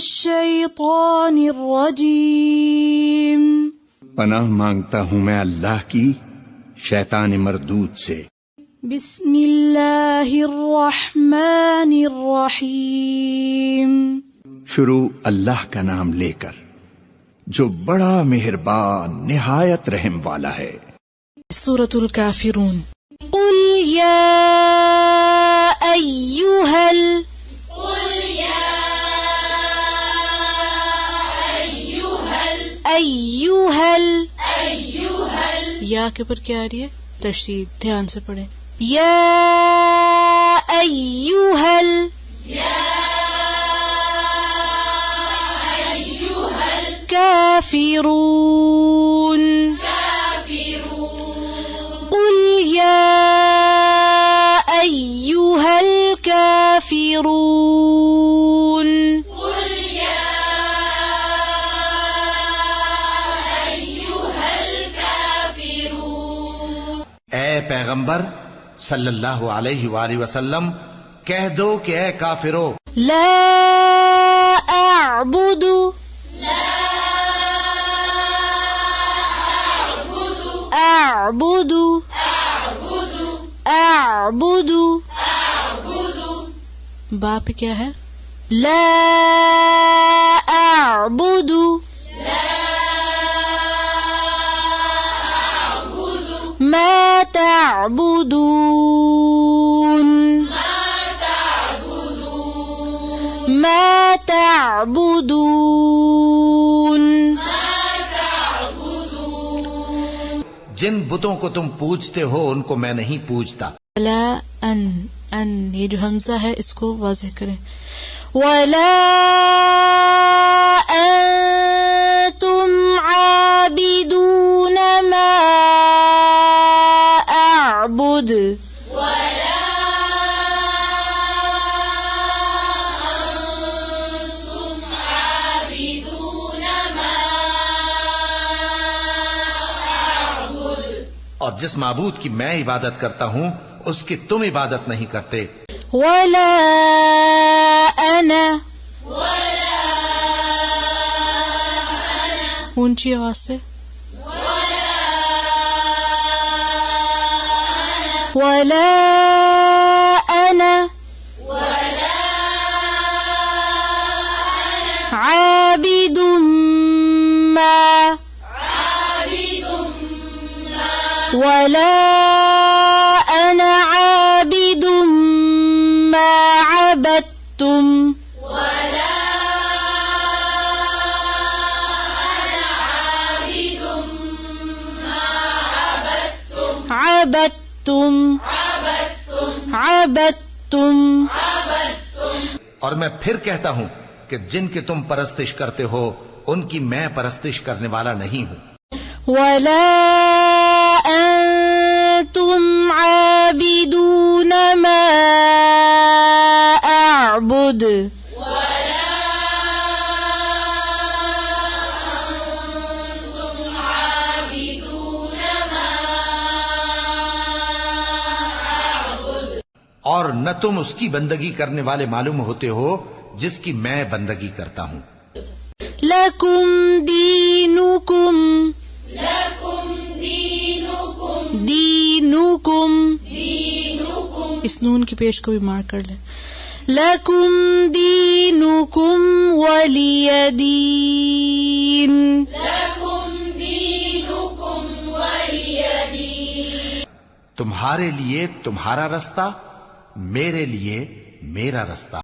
الشیطان الرجیم. پناہ مانگتا ہوں میں اللہ کی شیطان مردود سے. بسم اللہ الرحمن الرحیم. شروع اللہ کا نام لے کر جو بڑا مہربان نہایت رحم والا ہے. سورۃ الکافرون. قل یا ایھا یا کے پر کیا آ رہی ہے؟ تشدید. دھیان سے پڑھیں. یا ایھا الکافرون. قل یا ایھا الکافرون. اے پیغمبر صلی اللہ علیہ وآلہ وسلم کہہ دو کہ اے کافرو لا اعبد با پہ کیا ہے؟ لا اعبد ما تعبدون جن بتوں کو تم پوجتے ہو ان کو میں نہیں پوجتا. ولا ان یہ جو حمزہ ہے اس کو واضح کریں. ولا انتم عابدون ما اعبد. اور جس معبود کی میں عبادت کرتا ہوں اس کی تم عبادت نہیں کرتے. ولا انا اونچی آواز سے. ولا انا عابد ما ولا انا عابد ما عبدتم. عبدتم. اور میں پھر کہتا ہوں کہ جن کی تم پرستش کرتے ہو ان کی میں پرستش کرنے والا نہیں ہوں. ولا انتم عابدون ما اعبد. اور نہ تم اس کی بندگی کرنے والے معلوم ہوتے ہو جس کی میں بندگی کرتا ہوں. لکم دینکم اس نون کی پیش کو بھی مارک کر لیں. لکم دینکم ولی دین. تمہارے لیے تمہارا رستہ، میرے لیے میرا رستہ.